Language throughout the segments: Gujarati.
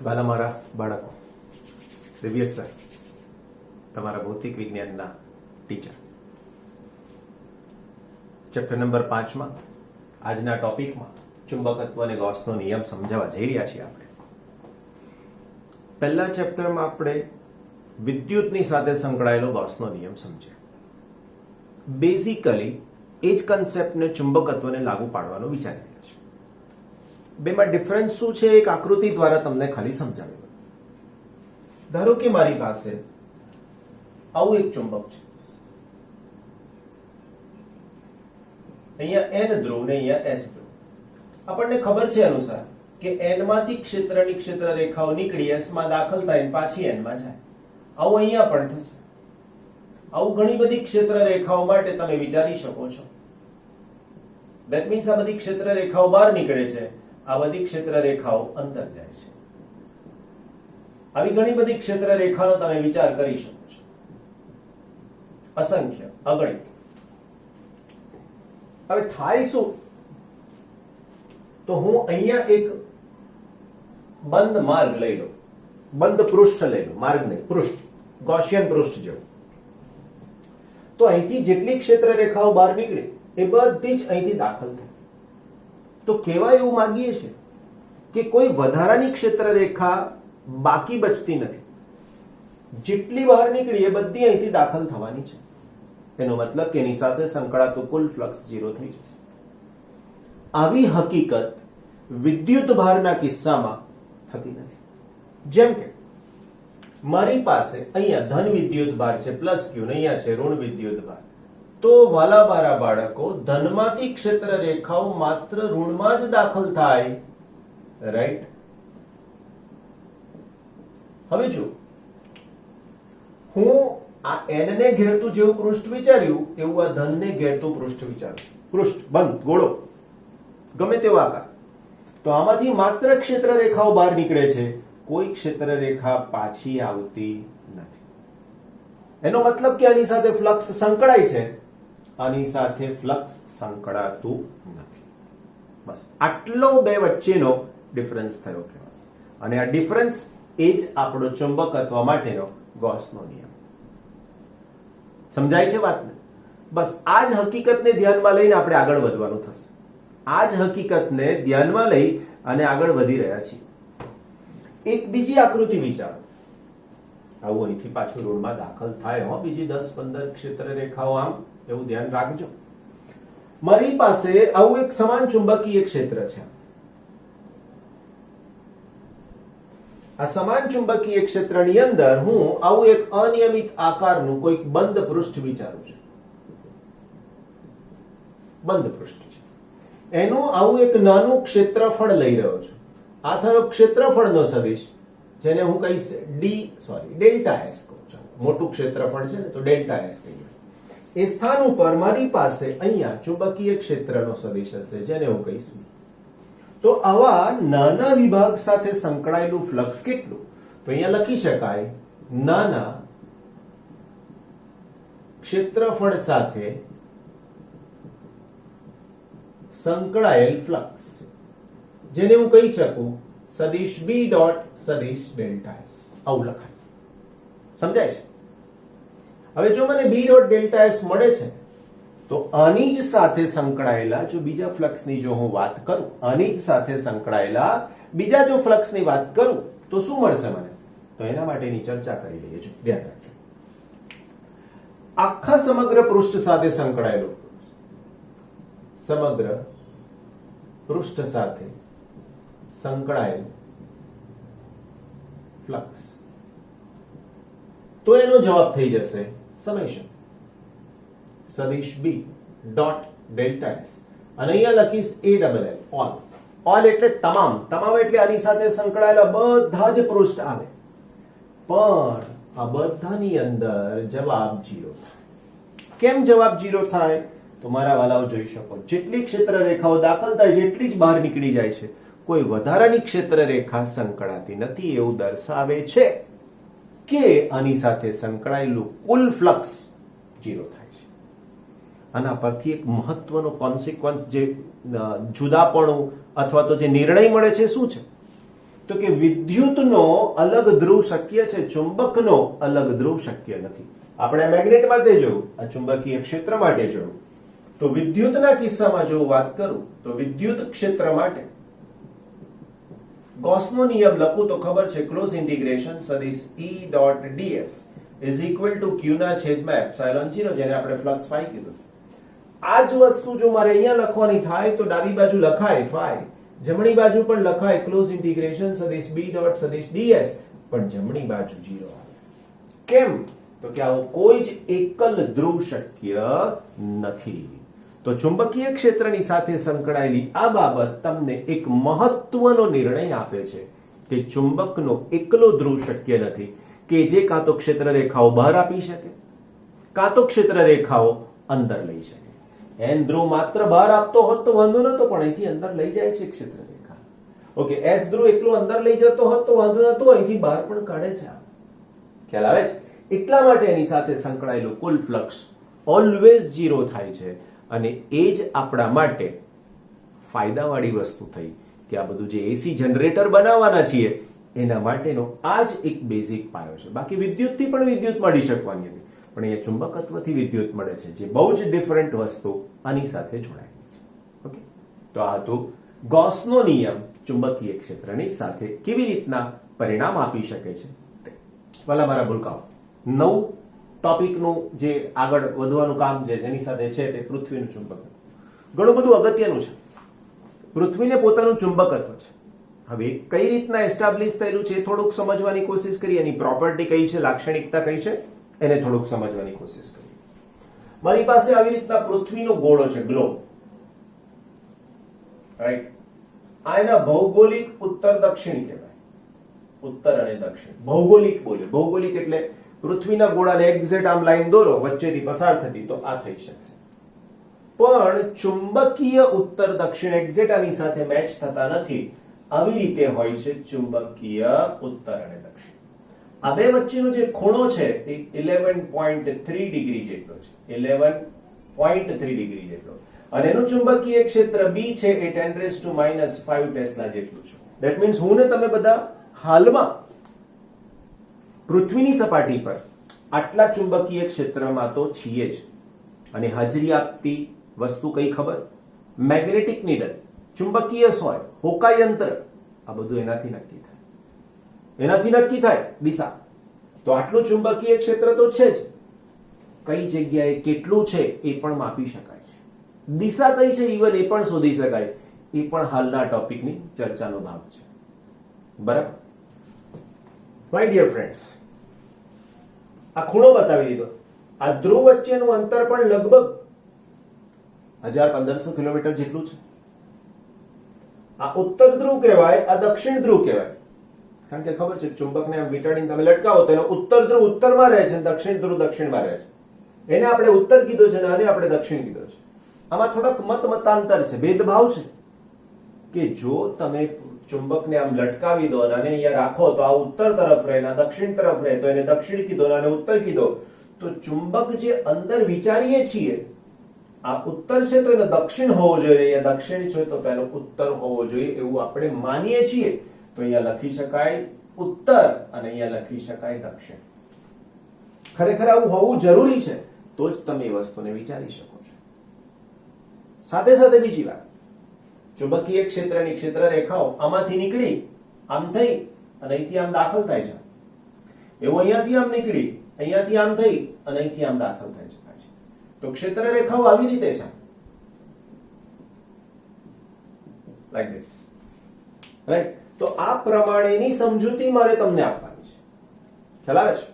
વાલા મારા બાળકો, દિવ્યેશ સર તમારા ભૌતિક વિજ્ઞાનના ટીચર. ચેપ્ટર નંબર 5 માં આજના ટોપિકમાં ચુંબકત્વ અને ગૌસનો નિયમ સમજાવવા જઈ રહ્યા છીએ. આપણે પહેલા ચેપ્ટરમાં આપણે વિદ્યુતની સાથે સંકળાયેલો ગૌસનો નિયમ સમજ્યા. બેઝિકલી એ જ કન્સેપ્ટને ચુંબકત્વને લાગુ પાડવાનો વિચારી રહ્યા છે. બેમાં ડિફરન્સ શું છે એક આકૃતિ દ્વારા તમને ખાલી સમજાવી દઉં. ધારો કે મારી પાસે આવું એક ચુંબક છે. અહીંયા N ધ્રુવ ને અહીંયા S ધ્રુવ. આપણને ખબર છે અનુસાર કે N માંથી ક્ષેત્રની ક્ષેત્ર રેખાઓ નીકળી S માં દાખલ થાય અને પાછી N માં જાય. આવું અહીંયા પણ થશે. આવું ઘણી બધી ક્ષેત્ર રેખાઓ માટે તમે વિચારી શકો છો. ધેટ મીન્સ આ બધી ક્ષેત્ર રેખાઓ બહાર નીકળે છે, આ બધી ક્ષેત્ર રેખાઓ અંદર જાય છે. આવી ઘણી બધી ક્ષેત્ર રેખાનો તમે વિચાર કરી શકો છો. અસંખ્ય, અગણિત. હવે થાય શું? તો હું અહીંયા એક બંધ માર્ગ લઈ લઉં, બંધ પૃષ્ઠ લઈ લઉં, માર્ગ નહીં પૃષ્ઠ, ગૌસિયન પૃષ્ઠ જેવું. તો અહીંથી જેટલી ક્ષેત્ર રેખાઓ બહાર નીકળે એ બધી જ અહીંથી દાખલ થાય. તો કહેવા એવું માંગીએ છીએ કે કોઈ વધારાની ક્ષેત્ર રેખા બાકી બચતી નથી. જેટલી બહાર નીકળી એ બધી અહીંથી દાખલ થવાની છે. એનો મતલબ કે એની સાથે સંકળાતો કુલ ફ્લક્સ 0 થઈ જશે. આવી હકીકત વિદ્યુત ભારના કિસ્સામાં થતી નથી. જેમ કે મારી પાસે અહીંયા ધન વિદ્યુત ભાર છે પ્લસ Q ને અહીંયા છે ઋણ વિદ્યુત ભાર. તો વાલા મારા બાળકો, ધનમાંથી ક્ષેત્ર રેખાઓ માત્ર ઋણમાં જ દાખલ થાય. રાઈટ? હવે જો હું આ N ને ઘેરતું જેવું પૃષ્ઠ વિચાર્યું એવું આ ધનને ઘેરતું પૃષ્ઠ વિચારું. પૃષ્ઠ બંધ ગોળો ગમે તેવો આકાર. તો આમાંથી માત્ર ક્ષેત્ર રેખાઓ બહાર નીકળે છે, કોઈ ક્ષેત્ર રેખા પાછી આવતી નથી. એનો મતલબ કે આની સાથે ફ્લક્સ સંકળાય છે, આની સાથે ફ્લક્સ સંકળાતું નથી. બસ આટલો બે વચ્ચેનો ડિફરન્સ થયો કહેવાશે. અને આ ડિફરન્સ એ જ આપણો ચુંબકત્વ માટેનો ગૌસનો નિયમ. સમજાય છે વાતને? બસ આ જ હકીકતને ધ્યાનમાં લઈને આપણે આગળ વધવાનું થશે. આ જ હકીકતને ધ્યાનમાં લઈ અને આગળ વધી રહ્યા છીએ. એક બીજી આકૃતિ વિચારો. આવું અહીંથી પાછું ઋણમાં દાખલ થાય હો, બીજી 10-15 ક્ષેત્ર રેખાઓ આમ, એવું ધ્યાન રાખજો. મારી પાસે આવું એક સમાન ચુંબકીય ક્ષેત્ર છે. આ સમાન ચુંબકીય ક્ષેત્રની અંદર હું આવું એક અનિયમિત આકારનું કોઈક બંધ પૃષ્ઠ વિચારું છું. બંધ પૃષ્ઠ છે. એનું આવું એક નાનું ક્ષેત્રફળ લઈ રહ્યો છું. આ થયો ક્ષેત્રફળનો સદિશ, જેને હું કહીશ ડેલ્ટા S કહું છું. મોટું ક્ષેત્રફળ છે ને તો ડેલ્ટા S કહીએ. એ સ્થાન ઉપર મારી પાસે અહીંયા ચુંબકીય ક્ષેત્રનો સદિશ હશે, જેને હું કહીશ. તો આવા નાના વિભાગ સાથે સંકળાયેલું ફ્લક્સ કેટલું? તો અહીંયા લખી શકાય નાના ક્ષેત્રફળ સાથે સંકળાયેલ ફ્લક્સ, જેને હું કહી શકું સદિશ B ડોટ સદિશ ડેલ્ટા S. આવું લખાય. સમજાય છે? હવે જો મને B ડોટ ડેલ્ટા S મળે છે તો આની જ સાથે સંકળાયેલા જો બીજા ફ્લક્સની જો હું વાત કરું, આની જ સાથે સંકળાયેલા બીજા જો ફ્લક્સની વાત કરું તો શું મળશે મને? તો એના માટેની ચર્ચા કરી લઈએ. જો ધ્યાન રાખજો. આખા સમગ્ર પૃષ્ઠ સાથે સંકળાયેલું, સમગ્ર પૃષ્ઠ સાથે સંકળાયેલ ફ્લક્સ, તો એનો જવાબ થઈ જશે સમેશન સદિશ B ડોટ ડેલ્ટા S. અને અહીંયા લખીશ ALL, ઓલ. ઓલ એટલે તમામ. તમામ એટલે આની સાથે સંકળાયેલા બધા જ પૃષ્ઠ આવે. પણ આ બધાની અંદર જવાબ 0 થાય. કેમ જવાબ 0 થાય? તો મારા વાલાઓ જોઈ શકો, જેટલી ક્ષેત્ર રેખાઓ દાખલ થાય જેટલી જ બહાર નીકળી જાય છે, કોઈ વધારાની ક્ષેત્ર રેખા સંકળાતી નથી. એવું દર્શાવે છે કે આની સાથે સંકળાયેલું કુલ ફ્લક્સ 0 થાય છે. આના પરથી એક મહત્વનો કોન્સિક્વન્સ, જે જુદાપણું અથવા તો જે નિર્ણય મળે છે શું છે? તો કે વિદ્યુતનો અલગ ધ્રુવ શક્ય છે, ચુંબકનો અલગ ધ્રુવ શક્ય નથી. આપણે મેગ્નેટ માટે જોયું, આ ચુંબકીય ક્ષેત્ર માટે જોયું. તો વિદ્યુતના કિસ્સામાં જો વાત કરું તો વિદ્યુત ક્ષેત્ર માટે ગૌસનો નિયમ લખું તો ખબર છે, ક્લોઝ ઇન્ટિગ્રેશન સદિશ E dot ds is equal two q ના છેદમાં એપ્સિલોન 0, જેને આપણે ફ્લક્સ ફાઈ કીધું. આ જ વસ્તુ જો મારે અહીંયા લખવાની થાય તો ડાબી બાજુ લખાય ફાઈ, જમણી બાજુ પણ લખાય ક્લોઝ ઇન્ટિગ્રેશન સદિશ b ડોટ સદિશ ds, પણ જમણી બાજુ 0 આવે. કેમ? તો કે આવો કોઈ જ એકલ ધ્રુવ શક્ય નથી. તો ચુંબકીય ક્ષેત્રની સાથે સંકળાયેલી આ બાબત તમને એક મહત્વનો નિર્ણય આપે છે કે ચુંબકનો એકલો ધ્રુવ શક્ય નથી કે જે કાં તો ક્ષેત્ર રેખાઓ બહાર આપી શકે, કાં તો ક્ષેત્ર રેખાઓ અંદર લઈ શકે. એન ધ્રુવ માત્ર બહાર આપતો હોત તો વાંધો નતો, પણ અહીંથી અંદર લઈ જાય છે ક્ષેત્ર રેખા. ઓકે, એસ ધ્રુવ એકલો અંદર લઈ જતો હોત તો વાંધો નતો, અહીંથી બહાર પણ કાઢે છે. ખ્યાલ આવે છે? એટલા માટે એની સાથે સંકળાયેલું કુલ ફ્લક્સ ઓલવેઝ 0 થાય છે. અને એ જ આપણા માટે ફાયદાવાળી વસ્તુ થઈ કે આ બધું જે એસી જનરેટર બનાવવાના છીએ એના માટેનો આ જ એક બેઝિક પાયો છે. બાકી વિદ્યુતથી પણ વિદ્યુત મળી શકવાની હતી, પણ અહીંયા ચુંબકત્વથી વિદ્યુત મળે છે, જે બહુ જ ડિફરન્ટ વસ્તુ આની સાથે જોડાયેલી છે. ઓકે, તો આ હતું ગૌસનો નિયમ ચુંબકીય ક્ષેત્રની સાથે કેવી રીતના પરિણામ આપી શકે છે તે. ભલા મારા ભૂલકાઓ, નવું ટોપિકનું જે આગળ વધવાનું કામ છે જેની સાથે છે તે પૃથ્વીનું ચુંબકત્વ. ઘણું બધું અગત્યનું છે. પૃથ્વીને પોતાનું ચુંબકત્વ છે. હવે કઈ રીતના એસ્ટાબ્લિશ થયેલું છે એ થોડુંક સમજવાની કોશિશ કરીએ. એની પ્રોપર્ટી કઈ છે, લાક્ષણિકતા કઈ છે, એને થોડુંક સમજવાની કોશિશ કરીએ. મારી પાસે આવી રીતના પૃથ્વીનો ગોળો છે, ગ્લોબ, રાઈટ. આ એના ભૌગોલિક ઉત્તર દક્ષિણ કહેવાય. ઉત્તર અને દક્ષિણ ભૌગોલિક બોલે. ભૌગોલિક એટલે પૃથ્વીના ગોળાને એક્ઝેક્ટ આમ લાઈન દોરો, વચ્ચેથી પસાર થતી, તો આ થઈ શકશે. પણ ચુંબકીય ઉત્તર દક્ષિણ એક્ઝેક્ટ આની સાથે મેચ થતા નથી. આવી રીતે હોય છે ચુંબકીય ઉત્તર અને દક્ષિણ. આ બે વચ્ચેનો જે ખૂણો છે એ 11.3 ડિગ્રી જેટલો છે. 11.3 ડિગ્રી જેટલો. અને એનું ચુંબકીય ક્ષેત્ર B છે એ 10⁻⁵ ટેસ્લા જેટલું છે. ધેટ મીન્સ હું ને તમે બધા હાલમાં પૃથ્વીની સપાટી પર આટલા ચુંબકીય ક્ષેત્રમાં તો છીએ જ. અને હાજરી આપતી વસ્તુ કઈ ખબર? મેગ્નેટિક નીડલ, ચુંબકીય સોય, હોકાઈ યંત્ર. આ બધું એનાથી નક્કી થાય. એનાથી નક્કી થાય દિશા. તો આટલું ચુંબકીય ક્ષેત્ર તો છે જ, કઈ જગ્યાએ કેટલું છે એ પણ માપી શકાય છે. દિશા કઈ છે ઇવન એ પણ શોધી શકાય. એ પણ હાલના ટોપિકની ચર્ચાનો ભાગ છે. બરાબર? માય ડિયર ફ્રેન્ડ્સ, આ ખૂણો બતાવી દીધો. આ ધ્રુવ વચ્ચેનું અંતર પણ લગભગ 1500 કિલોમીટર જેટલું છે. આ ઉત્તર ધ્રુવ કહેવાય, આ દક્ષિણ ધ્રુવ કહેવાય. કારણ કે ખબર છે ચુંબકને આમ વીંટાળીને તમે લટકાવો તો એનો ઉત્તર ધ્રુવ ઉત્તરમાં રહે છે, દક્ષિણ ધ્રુવ દક્ષિણમાં રહે છે. એને આપણે ઉત્તર કીધો છે અને આને આપણે દક્ષિણ કીધો છે. આમાં થોડાક મતાંતર છે, ભેદભાવ છે કે જો તમે ચુંબકને આમ લટકાવી દો અને અહીંયા રાખો તો આ ઉત્તર તરફ રહે, ના દક્ષિણ તરફ રહે, તો એને દક્ષિણ કીધો અને ઉત્તર કીધો. તો ચુંબક જે અંદર વિચારીએ છીએ આ ઉત્તર છે તો એનો દક્ષિણ હોવો જોઈએ, અહીંયા દક્ષિણ છે તો તેનો ઉત્તર હોવો જોઈએ એવું આપણે માનીએ છીએ. તો અહીંયા લખી શકાય ઉત્તર અને અહીંયા લખી શકાય દક્ષિણ. ખરેખર આવું હોવું જરૂરી છે તો જ તમે એ વસ્તુને વિચારી શકો છો. સાથે સાથે બીજી વાત, ચુંબકીય ક્ષેત્રની ક્ષેત્ર રેખાઓ આમાંથી નીકળી આમ થઈ અને અહીંથી આમ દાખલ થાય છે. એવું અહીંયાથી આમ નીકળી અહીંયાથી આમ થઈ અને અહીંથી આમ દાખલ થાય છે. તો ક્ષેત્ર રેખાઓ આવી રીતે છે, લાઈક ધીસ, રાઈટ. તો આ પ્રમાણેની સમજૂતી મારે તમને આપવાની છે. ખ્યાલ આવે છે?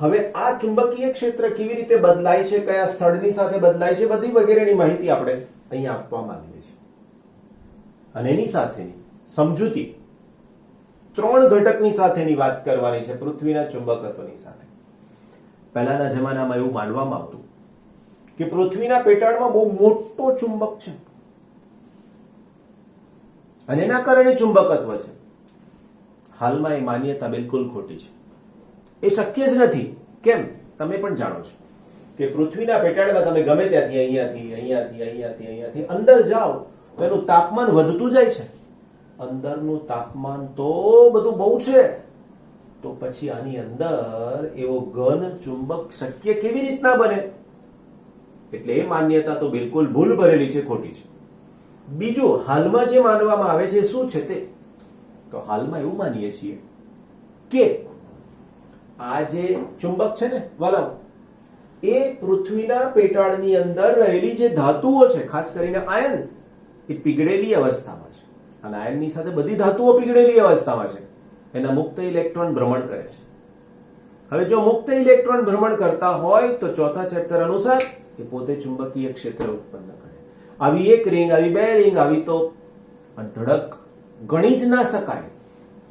હવે આ ચુંબકીય ક્ષેત્ર કેવી રીતે બદલાય છે, કયા સ્થળની સાથે બદલાય છે, બધી વગેરેની માહિતી આપણે અહીંયા આપવા માંગીએ છીએ. અને એની સાથેની સમજૂતી 3 ઘટકની સાથેની વાત કરવાની છે પૃથ્વીના ચુંબકત્વની સાથે. પહેલાના જમાનામાં એવું માનવામાં આવતું કે પૃથ્વીના પેટાળમાં બહુ મોટો ચુંબક છે અને એના કારણે ચુંબકત્વ છે. હાલમાં એ માન્યતા બિલકુલ ખોટી છે. એ શક્ય જ નથી. કેમ? તમે પણ જાણો છો કે પૃથ્વીના પેટાળમાં તમે ગમે ત્યાંથી અહીંયાથી અંદર જાઓ તો એનું તાપમાન વધતું જાય છે. અંદરનું તાપમાન તો બધું બહુ છે, તો પછી આની અંદર એવો ઘન ચુંબક શક્ય કેવી રીતના બને? એટલે એ માન્યતા તો બિલકુલ ભૂલ ભરેલી છે, ખોટી છે. બીજું, હાલમાં જે માનવામાં આવે છે શું છે તે? તો હાલમાં એવું માનીએ છીએ કે આ જે ચુંબક છે ને વલમ, એ પૃથ્વીના પેટાળની અંદર રહેલી જે ધાતુઓ છે, ખાસ કરીને આયન, એ પીગળેલી અવસ્થામાં છે. અને આયનની સાથે બધી ધાતુઓ પીગળેલી અવસ્થામાં છે. એના મુક્ત ઇલેક્ટ્રોન ભ્રમણ કરે છે. હવે જો મુક્ત ઇલેક્ટ્રોન ભ્રમણ કરતા હોય તો ચોથા ચેપ્ટર અનુસાર એ પોતે ચુંબકીય ક્ષેત્ર ઉત્પન્ન કરે. આવી એક રિંગ, આવી બે રિંગ, આવી તો અઢળક ગણી જ ના શકાય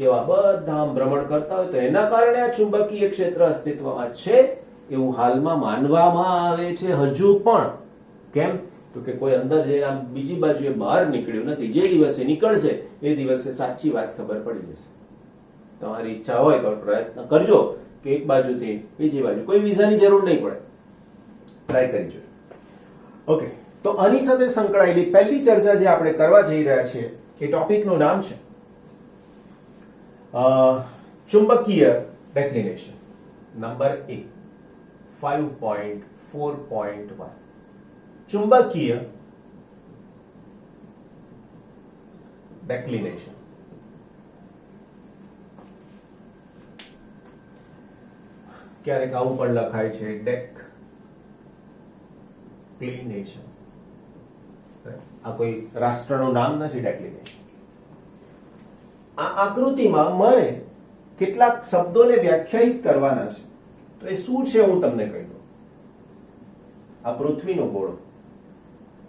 એવા બધા ભ્રમણ કરતા હોય તો એના કારણે આ ચુંબકીય ક્ષેત્ર અસ્તિત્વમાં છે એવું હાલમાં માનવામાં આવે છે હજુ પણ. કેમ? તો કે કોઈ અંદર જઈને આમ બીજી બાજુએ બહાર નીકળ્યું નથી. જે દિવસે નીકળશે એ દિવસે સાચી વાત ખબર પડી જશે. તમારી ઈચ્છા હોય તો પ્રયત્ન કરજો કે એક બાજુથી બીજી બાજુ, કોઈ વિઝાની જરૂર નહીં પડે, ટ્રાય કરી જોજો. ઓકે, તો આની સાથે સંકળાયેલી પહેલી ચર્ચા જે આપણે કરવા જઈ રહ્યા છીએ એ ટોપિકનું નામ છે ચુંબકીય ડેક્લિનેશન. નંબર A 5.4.1 ચુંબકીય ડેક્લિનેશન. ક્યારેક આવું પણ લખાય છે ડેક્લિનેશન. આ કોઈ રાષ્ટ્રનું નામ નથી ડેક્લિનેશન. આ આકૃતિમાં મારે કેટલાક શબ્દોને વ્યાખ્યાયિત કરવાના છે. તો એ શું છે હું તમને કહી દઉં. આ પૃથ્વીનો ગોળો,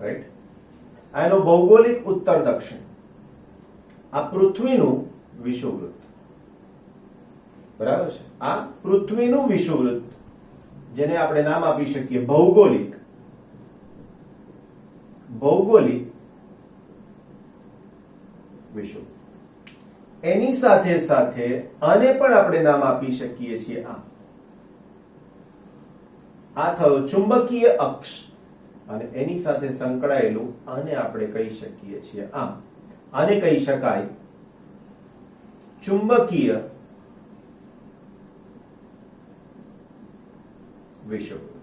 રાઈટ? આનો ભૌગોલિક ઉત્તર દક્ષિણ. આ પૃથ્વીનું વિષુવવૃત્ત, બરાબર છે? આ પૃથ્વીનું વિષુવવૃત્ત, જેને આપણે નામ આપી શકીએ ભૌગોલિક વિષુવવૃત્ત. એની સાથે સાથે આને પણ આપણે નામ આપી શકીએ છીએ આ થયો ચુંબકીય અક્ષ, અને એની સાથે સંકળાયેલું આને આપણે કહી શકીએ છીએ આને કહી શકાય ચુંબકીય વિષુવવૃત્ત.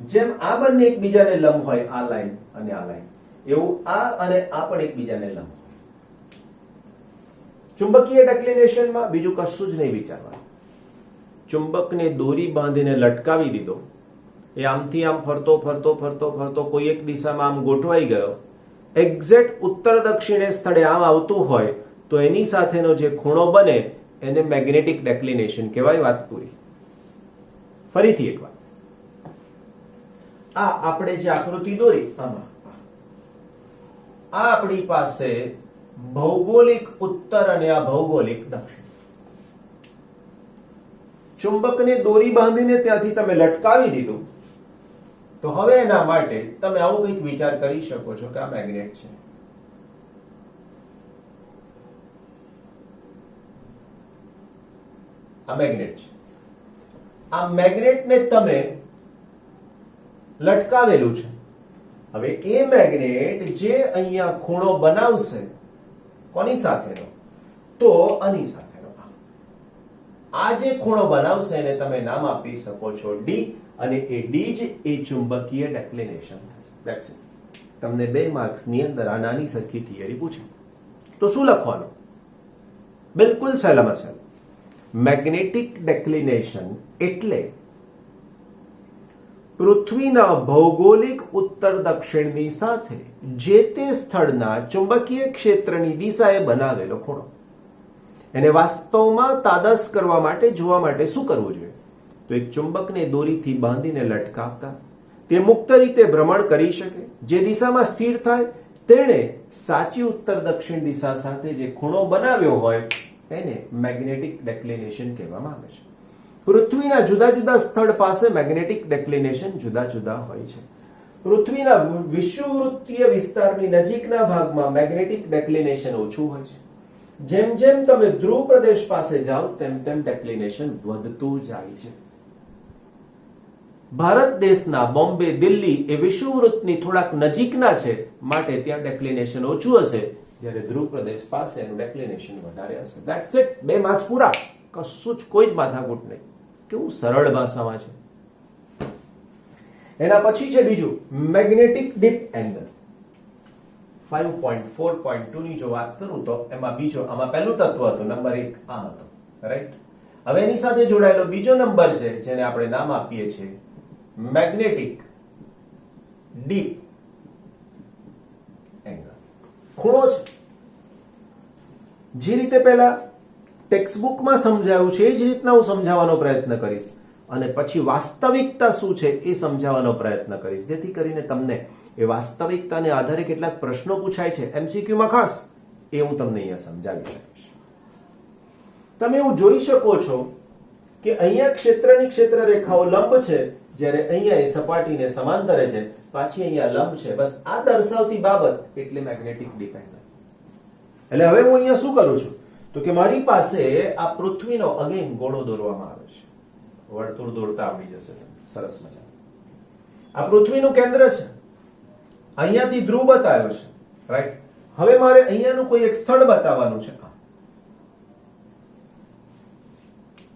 જેમ આ બંને એકબીજાને લંબ હોય, આ લાઈન અને આ લાઈન, એવું આ અને આ પણ એકબીજાને લંબ હોય. ચુંબકીય ડેક્લિનેશનમાં બીજું કશું જ નહીં વિચારવાનું. ચુંબકને દોરી બાંધીને લટકાવી દીધો, એ આમથી આમ ફરતો ફરતો ફરતો ફરતો કોઈ એક દિશામાં આમ ગોઠવાઈ ગયો, એક્ઝેક્ટ ઉત્તર દક્ષિણે સ્થળે આમ આવતું હોય તો એની સાથેનો જે ખૂણો બને એને મેગ્નેટિક ડેક્લિનેશન કહેવાય. વાત પૂરી. ફરીથી એક વાત, આ આપણે જે આકૃતિ દોરી, આમાં આ આપણી પાસે ભૌગોલિક ઉત્તર અને આ ભૌગોલિક દક્ષિણ. ચુંબકને દોરી બાંધીને ત્યાંથી તમે લટકાવી દીધું તો હવે એના માટે તમે આવું કંઈક વિચાર કરી શકો છો કે આ મેગ્નેટ છે. આ મેગ્નેટ છે. આ મેગ્નેટને તમે લટકાવેલું છે. હવે એ મેગ્નેટ જે અહીંયા ખૂણો બનાવશે, કોની સાથેનો? તો આની સાથેનો. આ જે ખૂણો બનાવશે એને તમે નામ આપી શકો છો D, અને એ D જ એ ચુંબકીય ડેક્લિનેશન થશે. That's it. તમને 2 માર્ક્સની અંદર આ નાની સરખી થિયરી પૂછે તો શું લખવાનું? બિલકુલ સહેલામાં સહેલું, મેગ્નેટિક ડેક્લિનેશન એટલે પૃથ્વીના ભૌગોલિક ઉત્તર દક્ષિણની સાથે જે તે સ્થળના ચુંબકીય ક્ષેત્રની દિશાએ બનાવેલો ખૂણો. એને વાસ્તવમાં તાદસ કરવા માટે, જોવા માટે શું કરવું જોઈએ? તો એક ચુંબકને દોરીથી બાંધીને લટકાવતા તે મુક્ત રીતે ભ્રમણ કરી શકે. જે દિશામાં સ્થિર થાય તેણે સાચી ઉત્તર દક્ષિણ દિશા સાથે જે ખૂણો બનાવ્યો હોય એને મેગ્નેટિક ડેક્લિનેશન કહેવામાં આવે છે. પૃથ્વીના જુદા જુદા સ્થળ પાસે મેગ્નેટિક ડેક્લિનેશન જુદા જુદા હોય છે. પૃથ્વીના વિષુવવૃત્તીય વિસ્તારની નજીકના ભાગમાં મેગ્નેટિક ડેક્લિનેશન ઓછું હોય છે. જેમ જેમ તમે ધ્રુવ પ્રદેશ પાસે જાઓ તેમ તેમ ડેક્લિનેશન વધતું જાય છે. ભારત દેશના બોમ્બે, દિલ્હી એ વિષુવવૃત્તની થોડાક નજીકના છે, માટે ત્યાં ડેક્લિનેશન ઓછું હશે. જ્યારે ધ્રુવ પ્રદેશ પાસે એનું ડેક્લિનેશન વધારે હશે. That's it. 2 માર્ક્સ પૂરા. કશું જ કોઈ જ માથાકૂટ નહીં. કેવું સરળ ભાષામાં છે. એના પછી છે બીજું મેગ્નેટિક ડીપ એંગલ. 5.4.2 ની જો વાત કરું તો એમાં આમાં પહેલું તત્વ હતું નંબર 1 આ હતો, રાઈટ. હવે એની સાથે જોડાયેલો બીજો નંબર છે જેને આપણે નામ આપીએ છીએ મેગ્નેટિક ડીપ એંગલ. ખૂણો છે. જે રીતે પહેલા ટેક્સ્ટબુકમાં સમજાયું છે એ જ રીતના હું સમજાવવાનો પ્રયત્ન કરીશ અને પછી વાસ્તવિકતા શું છે એ સમજાવવાનો પ્રયત્ન કરીશ, જેથી કરીને તમને એ વાસ્તવિકતાને આધારે કેટલાક પ્રશ્નો પૂછાય છે એમસીક્યુમાં ખાસ, એ હું તમને અહીંયા સમજાવી શકીશ. તમે એવું જોઈ શકો છો કે અહીંયા ક્ષેત્રની ક્ષેત્ર રેખાઓ લંબ છે, જ્યારે અહીંયા એ સપાટીને સમાંતરે છે, પાછી અહીંયા લંબ છે. બસ આ દર્શાવતી બાબત એટલે મેગ્નેટિક ડીપ એંગલ. એટલે હવે હું અહીંયા શું કરું છું તો કે મારી પાસે આ પૃથ્વીનો અગેન ગોળો દોરવામાં આવે છે. વર્તુળ દોરતા આવડી જશે સરસ મજા. આ પૃથ્વીનું કેન્દ્ર છે, અહીંયાથી ધ્રુવ બતાવ્યો છે, રાઈટ. હવે મારે અહીંયાનું કોઈ એક સ્થળ બતાવવાનું છે.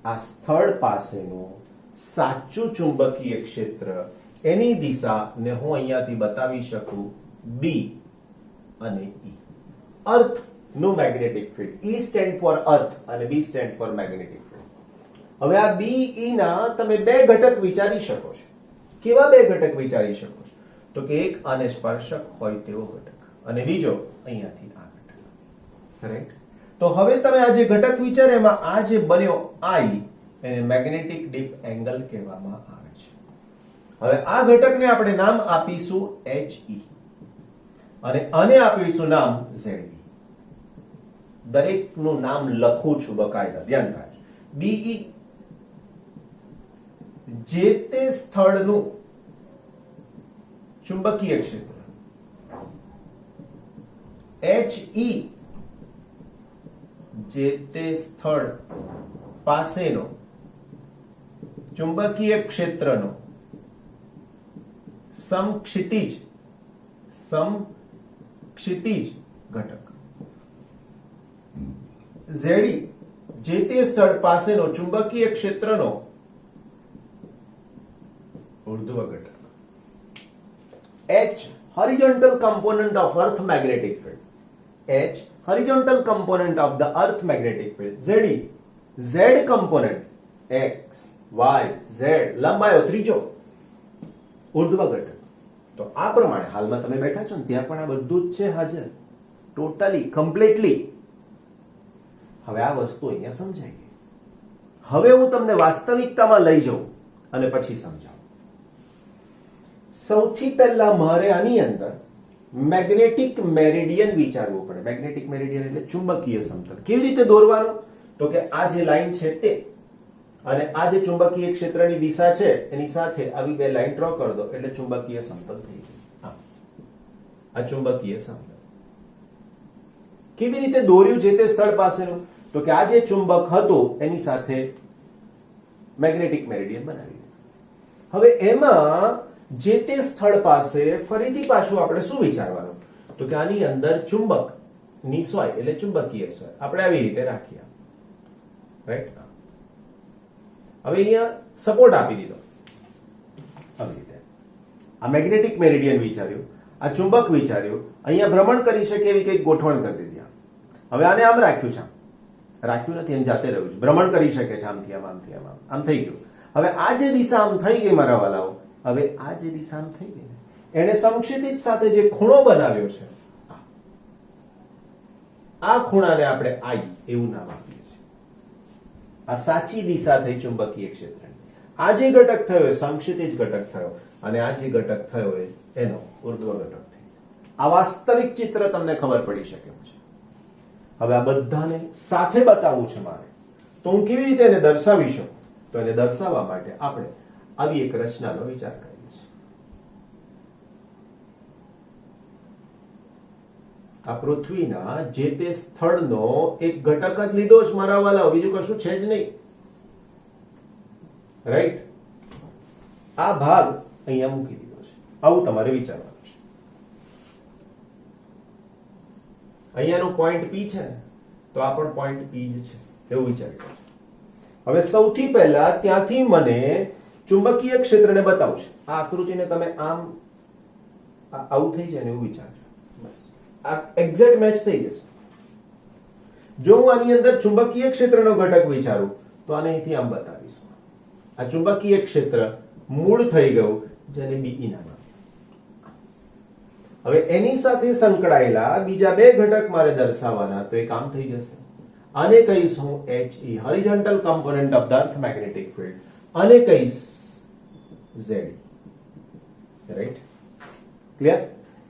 આ સ્થળ પાસેનું સાચું ચુંબકીય ક્ષેત્ર એની દિશાને હું અહીંયાથી બતાવી શકું બી અને ઈ. અર્થ નું magnetic field. E stand for earth અને B stand for magnetic field. હવે આ બી ઈ ના તમે 2 ઘટક વિચારી શકો છો. કેવા 2 ઘટક વિચારી શકો છો તો કે એક આને સ્પર્શક હોય તેવો ઘટક અને બીજો અહીંયાથી આ ઘટક, રાઈટ. તો હવે તમે આ જે ઘટક વિચારે એમાં આ જે બન્યો આઈ એને મેગ્નેટિક ડીપ એંગલ કહેવામાં આવે છે. હવે આ ઘટકને આપણે નામ આપીશું HE અને આને આપીશું નામ ZE. દરેકનું નામ લખું છું બકાયદા, ધ્યાન રાખજો. BE જે તે સ્થળનું ચુંબકીય ક્ષેત્ર, HE જે તે સ્થળ પાસેનો ચુંબકીય ક્ષેત્રનો સમક્ષિતિજ ઘટક. ZE જે તે સ્થળ પાસેનો ચુંબકીય ક્ષેત્રનો ઉર્ધ્વ ઘટક. H horizontal component of earth magnetic field. H horizontal component of the earth magnetic field. ZE Z component X Y Z લંબાયો ત્રીજો ઉર્ધ્વ ઘટક. તો આ પ્રમાણે હાલમાં તમે બેઠા છો ને ત્યાં પણ આ બધું જ છે હાજર, ટોટલી કમ્પ્લીટલી. હવે આ વસ્તુ અહીંયા સમજાઈ ગઈ. હવે હું તમને વાસ્તવિકતામાં લઈ જાઉં અને પછી સમજાવું. સૌથી પહેલા મારે આની અંદર મેગ્નેટિક મેરિડિયન વિચારવું પડે. મેગ્નેટિક મેરિડિયન એટલે ચુંબકીય સમતલ. કેવી રીતે દોરવાનું તો કે આ જે લાઈન છે તે અને આ જે ચુંબકીય ક્ષેત્રની દિશા છે એની સાથે આવી 2 લાઈન ડ્રો કરી દો એટલે ચુંબકીય સમતલ થઈ ગયું. આ ચુંબકીય સમતલ કેવી રીતે દોર્યું જે તે સ્થળ પાસેનું તો કે આ જે ચુંબક હતું એની સાથે મેગ્નેટિક મેરિડિયન બનાવી. હવે એમાં જે તે સ્થળ પાસે ફરીથી પાછું આપણે શું વિચારવાનું તો કે આની અંદર ચુંબક ની સોય એટલે ચુંબકીય સોય આપણે આવી રીતે રાખીએ, રાઈટ. હવે અહીંયા સપોર્ટ આપી દીધો આવી રીતે. આ મેગ્નેટિક મેરિડિયન વિચાર્યું, આ ચુંબક વિચાર્યું, અહીંયા ભ્રમણ કરી શકે એવી કંઈક ગોઠવણ કરી દીધી. હવે આને આમ રાખ્યું છે, રાખ્યું નથી, એને જાતે રહ્યું છે. ભ્રમણ કરી શકે છે આમથી આમ, આમથી આમ, આમ થઈ ગયું. હવે આ જે દિશા આમ થઈ ગઈ મારા વાલાઓ, હવે આ જે દિશા આમ થઈ ગઈ એને સમક્ષિતિજ સાથે જે ખૂણો બનાવ્યો છે આ ખૂણાને આપણે I એવું નામ આપીએ છીએ. આ સાચી દિશા થઈ ચુંબકીય ક્ષેત્રની. આ જે ઘટક થયો એ સમક્ષિતિજ ઘટક થયો અને આ જે ઘટક થયો એ એનો ઉર્ધ્વ ઘટક થયો. આ વાસ્તવિક ચિત્ર તમને ખબર પડી શકે એમ છે. હવે આ બધાને સાથે બતાવવું છે મારે, તો હું કેવી રીતે એને દર્શાવી શકું? તો એને દર્શાવવા માટે આપણે આવી એક રચનાનો વિચાર કરીએ છીએ. આ પૃથ્વીના જે તે સ્થળનો એક ઘટક જ લીધો છે મારા વાલા, બીજું કશું છે જ નહીં, રાઈટ. આ ભાગ અહીંયા મૂકી દીધો છે. આવું તમારે વિચારવાનું છે. અહીંયાનું પોઈન્ટ P છે ને, તો આ પણ પોઈન્ટ P જ છે, એવું વિચારી લો. હવે સૌથી પહેલા ત્યાંથી મને ચુંબકીય ક્ષેત્રને બતાવશે. આ આકૃતિને તમે આમ આવું થઈ જાય ને એવું વિચારજો. બસ આ એક્ઝેક્ટ મેચ થઈ જશે. જો હું આની અંદર ચુંબકીય ક્ષેત્રનો ઘટક વિચારું તો આને અહીંથી આમ બતાવીશ. આ ચુંબકીય ક્ષેત્ર મૂળ થઈ ગયું, જેને BE નામ આપ્યું. હવે એની સાથે સંકળાયેલા બીજા બે ઘટક મારે દર્શાવવાના, તો એ કામ થઈ જશે. આને કહીશ હું HE, horizontal component of the earth magnetic field, અને કહીશ ZE. રાઈટ? ક્લિયર?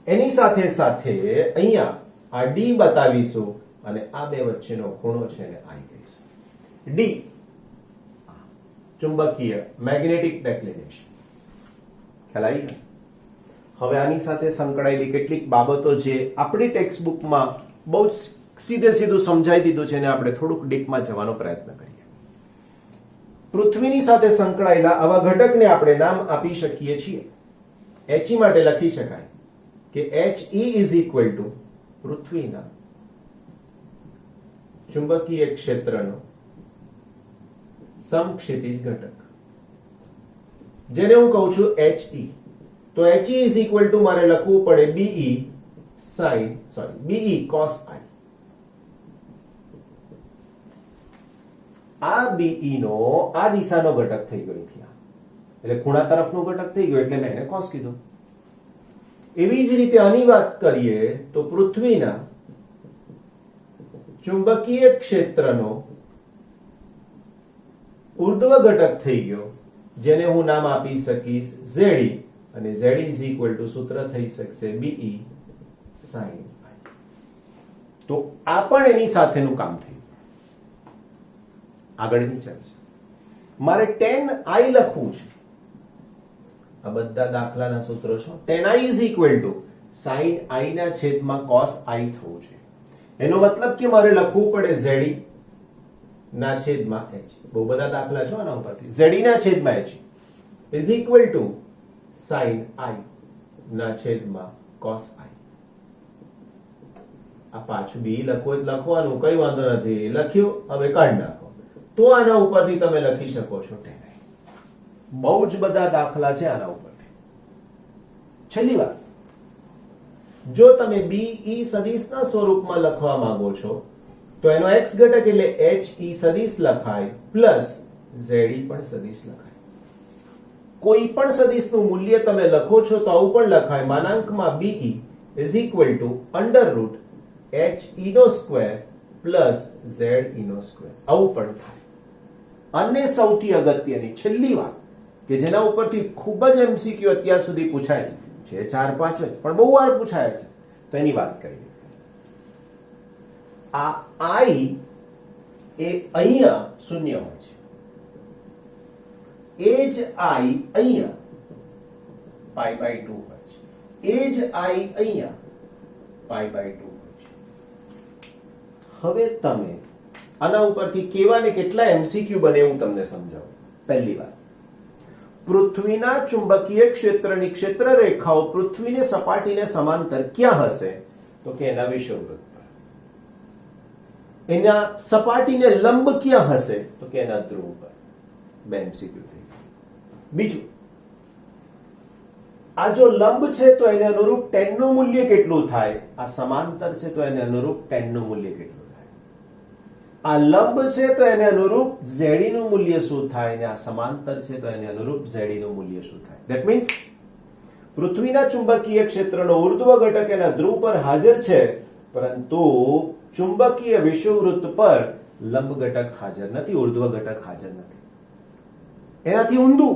એની સાથે સાથે અહીંયા આ D બતાવીશું અને આ બે વચ્ચેનો ખૂણો છે ને I કહીશું. D ચુંબકીય મેગ્નેટિક ડિક્લિનેશન. ખ્યાલ આવી ગયો? હવે આની સાથે સંકળાયેલી કેટલીક બાબતો જે આપણી ટેક્સ્ટ બુકમાં બહુ સીધે સીધું સમજાઈ દીધું છે ને આપણે થોડુંક ડીપમાં જવાનો પ્રયત્ન કરીએ. પૃથ્વીની સાથે સંકળાયેલા આવા ઘટકને આપણે નામ આપી શકીએ છીએ. HE માટે લખી શકાય કે HE ઇઝ ઇક્વલ ટુ પૃથ્વીના ચુંબકીય ક્ષેત્રનો સમક્ષિતિજ ઘટક, જેને હું કહું છું HE. તો HE ઇઝ ઇક્વલ ટુ મારે લખવું પડે BE cos I. આ BE નો આ દિશાનો ઘટક થઈ ગયો અહીંયા, એટલે ખૂણા તરફનો ઘટક થઈ ગયો, એટલે મેં એને cos કીધું. એવી જ રીતે આની વાત કરીએ તો પૃથ્વીના ચુંબકીય ક્ષેત્રનો ઉર્ધ્વ ઘટક થઈ ગયો, જેને હું નામ આપી શકીશ ZE, અને ZE ઇઝ ઇક્વલ ટુ સૂત્ર થઈ શકશે BE sin I. તો આ પણ એની સાથેનું કામ થયું. આગળની ચર્ચા. મારે tan I લખવું છે. આ બધા દાખલાના સૂત્રો છે. tan I is equal two sin I ના છેદમાં cos I થવું છે. એનો મતલબ કે મારે લખવું પડે ZE ના છેદમાં H. બહુ બધા દાખલા છે આના ઉપરથી. ZE ના છેદમાં H is equal two sin I ના છેદમાં cos I. આ પાછું બી લખવું લખવાનું, કઈ વાંધો નથી. લખ્યું, હવે કાઢી નાખો. તો આના ઉપરથી તમે લખી શકો છો tan I. બહુ જ બધા દાખલા છે આના ઉપરથી. છેલ્લી વાત, જો તમે BE સદિશના સ્વરૂપમાં લખવા માંગો છો તો એનો x ઘટક એટલે HE સદિશ લખાય પ્લસ ZE પણ સદિશ લખાય. કોઈ પણ સદિશનું મૂલ્ય તમે લખો છો તો આવું પણ લખાય, માનાંકમાં BE is equal to under root HE નો સ્ક્વેર પ્લસ ZE નો સ્ક્વેર. આવું પણ થાય. અને સૌથી અગત્યની છેલ્લી વાત કે જેના ઉપરથી ખૂબ જ MCQ અત્યાર સુધી પૂછાય છે, 4-5 જ પણ બહુ વાર પૂછાય છે, તો એની વાત કરીએ. આ I એ અહીંયા શૂન્ય હોય છે, એ જ I અહીંયા π/2 હોય છે, એ જ I અહીંયા π/2 હોય છે. હવે તમે આના ઉપરથી કેવા ને કેટલા MCQ બને હું તમને સમજાવું. પહેલી વાત, પૃથ્વીના ચુંબકીય ક્ષેત્રની ક્ષેત્ર રેખાઓ પૃથ્વીને સપાટીને સમાંતર ક્યાં હશે? તો કે એના વિષુવવૃત્ત પર. એના સપાટીને લંબ ક્યાં હશે? તો કે એના ધ્રુવ પર. બે MCQ થઈ ગયા. બીજું, આ જો લંબ છે તો એને અનુરૂપ tan નું મૂલ્ય કેટલું થાય? આ સમાંતર છે તો એને અનુરૂપ tan નું મૂલ્ય કેટલું થાય? આ લંબ છે તો એને અનુરૂપ ZE નું મૂલ્ય શું થાય? અને આ સમાંતર છે તો એને અનુરૂપ ZE નું મૂલ્ય શું થાય? ધેટ મીન્સ પૃથ્વીના ચુંબકીય ક્ષેત્રનો ઉર્ધ્વ ઘટક એના ધ્રુવ પર હાજર છે, પરંતુ ચુંબકીય વિષુવવૃત્ત પર લંબ ઘટક હાજર નથી, ઉર્ધ્વ ઘટક હાજર નથી. એનાથી ઊંધું,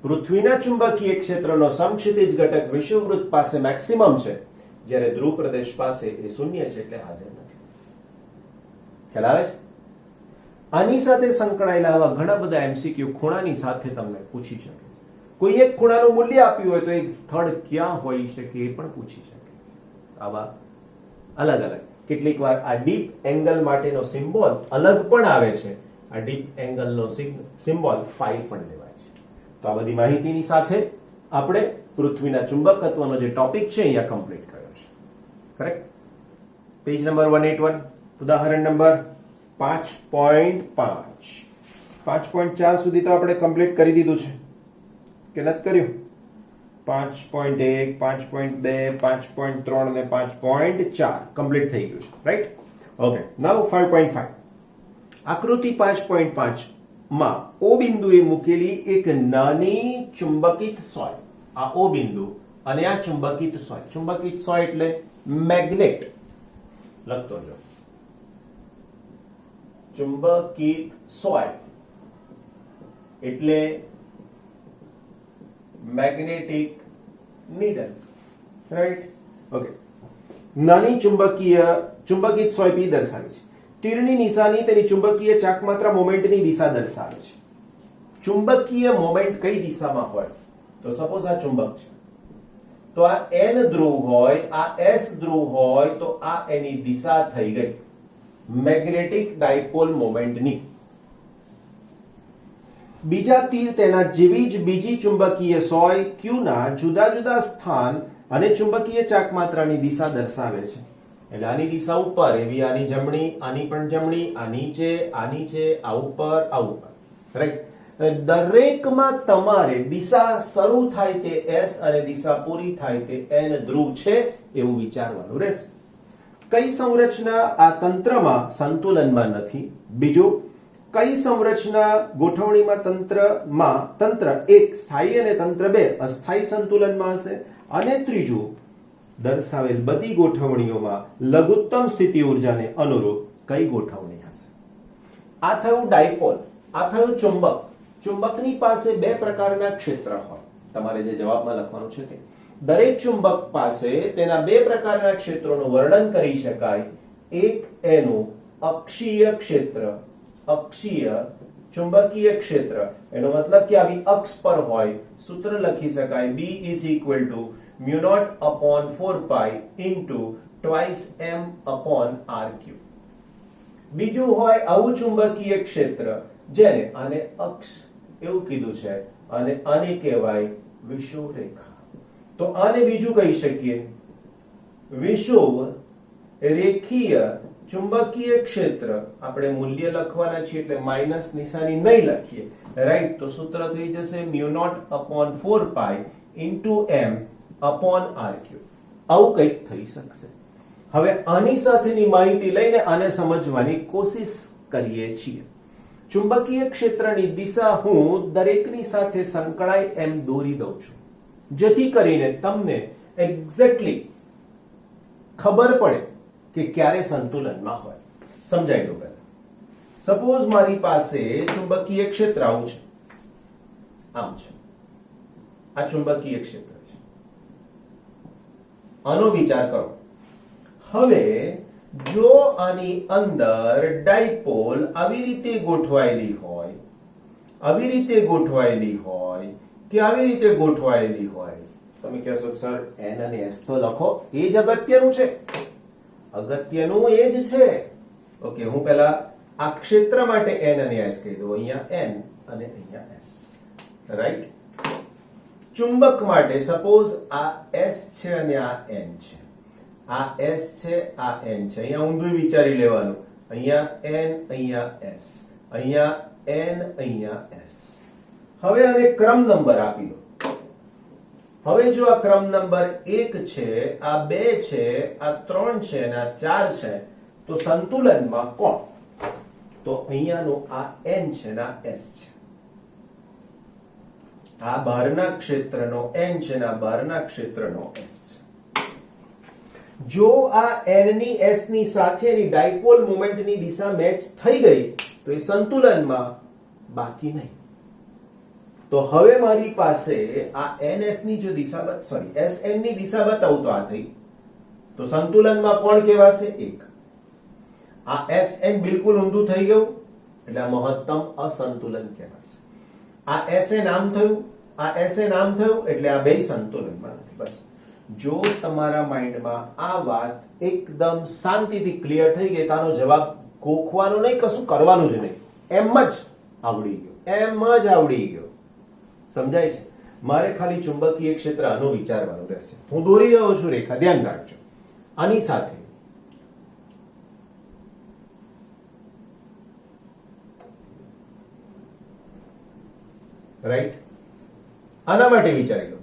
પૃથ્વીના ચુંબકીય ક્ષેત્રનો સમક્ષિતિજ ઘટક વિષુવવૃત્ત પાસે મેક્સિમમ છે, જ્યારે ધ્રુવ પ્રદેશ પાસે એ શૂન્ય છે, એટલે હાજર નથી. ખ્યાલ આવે છે? આની સાથે સંકળાયેલા આવા ઘણા બધા MCQ ખૂણાની સાથે તમને પૂછી શકે છે. કોઈ એક ખૂણાનું મૂલ્ય આપ્યું હોય તો એક સ્થળ ક્યાં હોઈ શકે એ પણ પૂછી શકે. આવા અલગ અલગ કેટલીક વાર આ ડીપ એંગલ માટેનો સિમ્બોલ અલગ પણ આવે છે. આ ડીપ એંગલનો સિમ્બોલ ફાઈ પણ લેવાય છે. તો આ બધી માહિતીની સાથે આપણે પૃથ્વીના ચુંબકત્વનો જે ટોપિક છે અહીંયા કમ્પ્લીટ કર્યો છે. કરેક્ટ? પેજ નંબર 181, ઉદાહરણ નંબર 5.5. 5.4 સુધી તો આપણે કમ્પ્લીટ કરી દીધું છે કે નથી કર્યું? 5.1, 5.2, 5.3 અને 5.4 કમ્પ્લીટ થઈ ગયું છે, રાઈટ? ઓકે, નાઉ 5.5. આકૃતિ 5.5 માં O બિંદુએ મૂકેલી એક નાની ચુંબકિત સોય, આ O બિંદુ અને આ ચુંબકિત સોય એટલે મેગ્નેટ, લખતો જો, ચુંબકિત સોય એટલે મેગ્નેટિક નીડલ, રાઈટ? ઓકે, નાની ચુંબકિત સોય P દર્શાવે છે. તીરની નિશાની તેની ચુંબકીય ચાકમાત્રા મોમેન્ટની દિશા દર્શાવે છે. ચુંબકીય મોમેન્ટ કઈ દિશામાં હોય? તો સપોઝ આ ચુંબક છે, તો આ N ધ્રુવ હોય, આ S ધ્રુવ હોય, તો આ એની દિશા થઈ ગઈ મેગ્નેટિક ડાયપોલ મોમેન્ટની. બીજા તીર તેના જેવી જ બીજી ચુંબકીય સોય Q ના જુદા જુદા સ્થાન અને ચુંબકીય ચાકમાત્રાની દિશા દર્શાવે છે. એટલે આની દિશા ઉપર, એવી આની જમણી, આની પણ જમણી, આ નીચે, આ નીચે, આ ઉપર, આ ઉપર, રાઈટ? દરેકમાં તમારે દિશા શરૂ થાય તે S અને દિશા પૂરી થાય તે N ધ્રુવ છે એવું વિચારવાનું રહેશે. કઈ સંરચના આ તંત્રમાં સંતુલનમાં નથી? બીજું, કઈ સંરચના ગોઠવણીમાં તંત્ર 1 સ્થાયી અને તંત્ર 2 અસ્થાયી સંતુલનમાં હશે? અને ત્રીજું, દર્શાવેલ બધી ગોઠવણીઓમાં લઘુત્તમ સ્થિતિ ઊર્જાને અનુરૂપ કઈ ગોઠવણી હશે? આ થયું ડાયપોલ, આ થયું ચુંબક. ચુંબકની પાસે બે પ્રકારના ક્ષેત્ર હોય, તમારે જે જવાબમાં લખવાનું છે તે. દરેક ચુંબક પાસે તેના બે પ્રકારના ક્ષેત્રોનું વર્ણન કરી શકાય. એક એનું અક્ષીય ક્ષેત્ર, અક્ષીય ચુંબકીય ક્ષેત્ર, એનો મતલબ કે આવી અક્ષ પર હોય. સૂત્ર લખી શકાય B = μ0/4π * twice m/r3. બીજું હોય આવું ચુંબકીય ક્ષેત્ર જેને આને અક્ષ એવું કીધું છે અને આને કહેવાય વિષુવ રેખા. તો આને બીજું કહી શકીએ વિષુવ રેખીય ચુંબકીય ક્ષેત્ર. આપણે મૂલ્ય લખવાના છીએ એટલે માઈનસ નિશાની નહીં લખીએ, રાઈટ? તો સૂત્ર થઈ જશે μ0/4π * m/r3. આવું કંઈક થઈ શકશે. હવે આની સાથેની માહિતી લઈને આને સમજવાની કોશિશ કરીએ છીએ. ચુંબકીય ક્ષેત્રની દિશા હું દરેકની સાથે સંકળાય એમ દોરી દઉં છું, જેથી કરીને તમને એક્ઝેક્ટલી ખબર પડે કે ક્યારે સંતુલનમાં હોય. સમજાઈ દો પહેલા. સપોઝ મારી પાસે ચુંબકીય ક્ષેત્ર આવું છે, આમ છે, આ ચુંબકીય ક્ષેત્ર છે. આનો વિચાર કરો. હવે જો આની અંદર ડાયપોલ આવી રીતે ગોઠવાયેલી હોય, આવી રીતે ગોઠવાયેલી હોય કે આવી રીતે ગોઠવાયેલી હોય, તમે કહેશો સર N અને S તો લખો, એ જ અગત્યનું છે. અગત્યનું એ જ છે. ઓકે, હું પહેલા આ ક્ષેત્ર માટે N અને S કહી દઉં. અહીંયા N અને અહીંયા S, રાઈટ? ચુંબક માટે સપોઝ આ S છે અને આ N છે. આ S છે, આ N છે. અહીંયા ઊંધું વિચારી લેવાનું. અહીંયા N, અહીંયા S, અહીંયા N, અહીંયા S. હવે આને ક્રમ નંબર આપી દો. હવે જો આ ક્રમ નંબર 1 છે, આ 2 છે, આ 3 છે અને આ 4 છે, તો સંતુલનમાં કોણ? તો અહીંયાનું આ N છે અને આ S છે. આ બહારના ક્ષેત્રનો N છે અને આ બહારના ક્ષેત્રનો S છે. જો આ N ની S ની સાથેની ડાયપોલ મોમેન્ટની દિશા મેચ થઈ ગઈ તો એ સંતુલનમાં, બાકી નહીં. તો હવે મારી પાસે આ NS ની જો દિશા SN ની દિશા બતાવું તો આ થઈ, તો સંતુલનમાં કોણ કહેવાશે? 1. આ SN બિલકુલ ઊંધું થઈ ગયું એટલે આ મહત્તમ અસંતુલન કહેવાશે. આ SN આમ થયું, આ SN આમ થયું એટલે આ બે સંતુલનમાં નથી. બસ જો તમારા માઇન્ડમાં આ વાત એકદમ શાંતિથી ક્લિયર થઈ ગઈ, તાનો જવાબ ગોખવાનો નહીં, કશું કરવાનું જ નહીં, એમ જ આવડી ગયો, એમ જ આવડી ગયો. સમજાય છે? મારે ખાલી ચુંબકીય ક્ષેત્ર આનું વિચારવાનું રહેશે. હું દોરી રહ્યો છું રેખા, ધ્યાન રાખજો. આની સાથે રાઈટ? આના માટે વિચારી લો.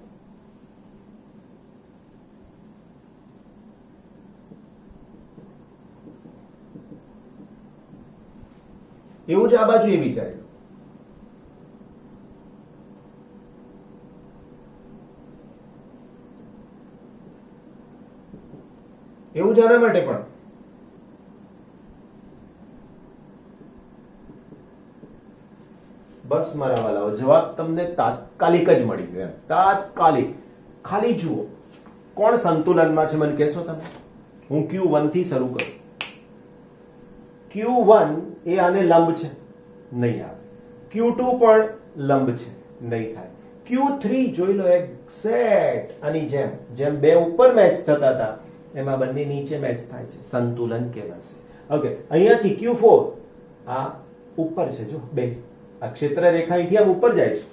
એવું જ આ બાજુ એ વિચારી લો. એવું જ આના માટે પણ. બસ મારા વાલાઓ, જવાબ તમને તાત્કાલિક જ મળી ગયો. તાત્કાલિક. ખાલી જુઓ કોણ સંતુલનમાં છે મને કહેશો તમે? હું Q1 થી શરૂ કરું. Q1 એ આને લંબ છે, નહીં આવે. Q2 પણ લંબ છે, નહીં થાય. Q3 જોઈ લો એક્ઝેક્ટ આની જેમ. જેમ બે ઉપર મેચ થતા હતા એમાં બંને નીચે મેચ થાય છે, સંતુલન કહેવાશે. ઓકે, અહીંયાથી Q4 આ ઉપર છે, જો બે આ ક્ષેત્ર રેખા અહીંથી આમ ઉપર જાય છે.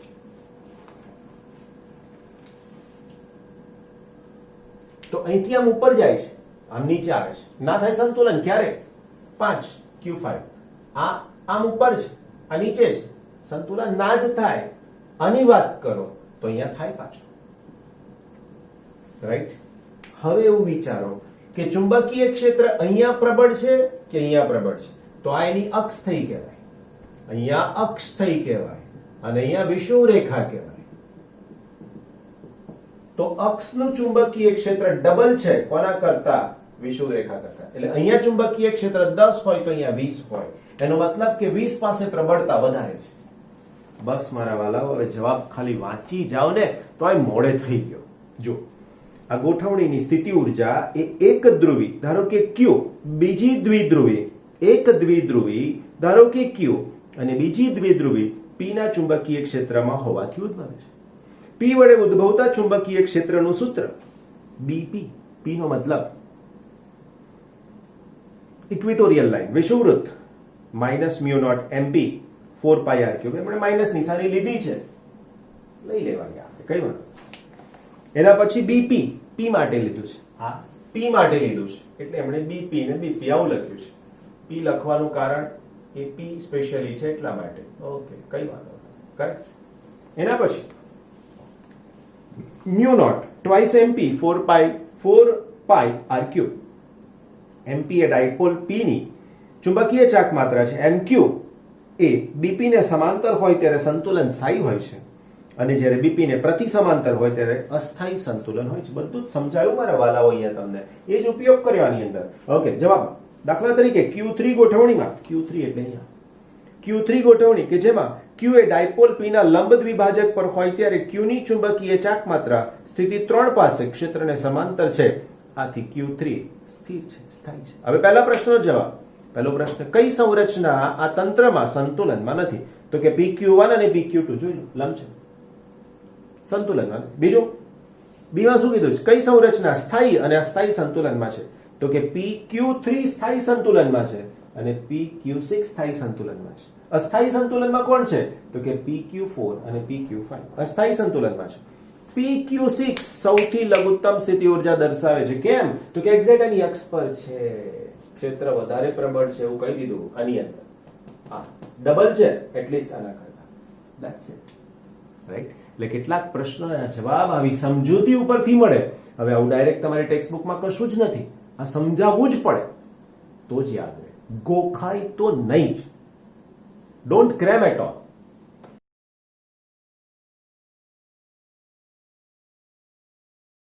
તો અહીંથી આમ ઉપર જાય છે, આમ નીચે આવે છે, ના થાય સંતુલન. ક્યારે? 5 Q5 આ આમ ઉપર છે, આ નીચે છે, સંતુલન ના જ થાય. આની વાત કરો તો અહીંયા થાય પાછું. રાઈટ? હવે એવું વિચારો કે ચુંબકીય ક્ષેત્ર અહીંયા પ્રબળ છે કે અહીંયા પ્રબળ છે? તો આ એની અક્ષ થઈ કહેવાય. અહીંયા અક્ષ થઈ કહેવાય અને અહીંયા વિષુવ રેખા કહેવાય. તો અક્ષનું ચુંબકીય ક્ષેત્ર ડબલ છે કોના કરતા? વિષુવ રેખા કરતા. એટલે અહીંયા ચુંબકીય ક્ષેત્ર 10 હોય તો અહીંયા 20 હોય. એનો મતલબ કે 20 પાસે પ્રબળતા વધારે છે. બસ મારા વાલાઓ, હવે જવાબ ખાલી વાંચી જાવ ને તો આ મોડે થઈ ગયો. જો આ ગોઠવણીની સ્થિતિ ઉર્જા એ એક ધ્રુવી ધારો કે Q, બીજી દ્વિધ્રુવી એક દ્વિધ્રુવી ધારો કે Q અને બીજી દ્વિધ્રુવી P ના ચુંબકીય ક્ષેત્રમાં હોવાથી ઉદ્ભવે છે. P વડે ઉદ્ભવતા ચુંબકીય ક્ષેત્રનું સૂત્ર BP. P નો મતલબ ઇક્વેટોરિયલ લાઈન, વિષુવવૃત્ત, -μ0 MP 4πr3. આપણે માઇનસ નિશાની લીધી છે, લઈ લેવાની આપણે, કઈ વાત. એના પછી BP, P માટે લીધું છે. આ P માટે લીધું છે એટલે એમણે BP ને BP આવું લખ્યું છે. P લખવાનું કારણ એ P સ્પેશિયલી છે એટલા માટે. ઓકે, કઈ વાત કરેક્ટ. એના પછી μ0 twice MP 4πr3. MP એ ડાયપોલ P ની ચુંબકીય ચાક માત્રા છે. MQ એ BP ને સમાંતર હોય ત્યારે સંતુલન સ્થાયી હોય છે અને જ્યારે BP ને પ્રતિ સમાંતર હોય ત્યારે અસ્થાયી સંતુલન હોય છે. બધું જ સમજાયું મારા વાલાઓ અહીંયા તમને. એ જ ઉપયોગ કર્યો આની અંદર. ઓકે, જવાબ દાખલા તરીકે Q3 ગોઠવણીમાં, Q3 એટલે અહીંયા Q3 ગોઠવણી કે જેમાં Q એ ડાયપોલ P ના લંબ દ્વિભાજક પર હોય ત્યારે Q ની ચુંબકીય ચાક માત્રા સ્થિતિ 3 પાસે ક્ષેત્રને સમાંતર છે. આથી Q3 સ્થિર છે, સ્થાયી છે. હવે પહેલા પ્રશ્નનો જવાબ. પહેલો પ્રશ્ન, કઈ સંરચના આ તંત્રમાં સંતુલનમાં નથી? તો કે PQ1 અને PQ2 જોઈ લો, લંબ છે, સંતુલનમાં. બીજું બી માં શું કીધું છે? કઈ સંરચના સ્થાયી અને અસ્થાયી સંતુલનમાં છે? તો કે PQ3 સ્થાયી સંતુલનમાં છે અને PQ6 સ્થાયી સંતુલનમાં છે. અસ્થાયી સંતુલનમાં કોણ છે? તો કે PQ4 અને PQ5 અસ્થાયી સંતુલનમાં છે. PQ6 સૌથી લઘુત્તમ સ્થિતિ ઉર્જા દર્શાવે છે. કેમ? તો કે એક્ઝેક્ટ આની અક્ષ પર છે, ક્ષેત્ર વધારે પ્રબળ છે એવું કહી દીધું. આની અંદર આ ડબલ છે એટલીસ્ટ આના કરતા. That's it. રાઈટ? એટલે કેટલાક પ્રશ્નોના જવાબ આવી સમજૂતી ઉપરથી મળે. હવે આવું ડાયરેક્ટ તમારી ટેક્સ્ટ બુકમાં કશું જ નથી, આ સમજાવવું જ પડે તો જ યાદ રહે. ગોખાય તો નહીં જ. Don't cram at all.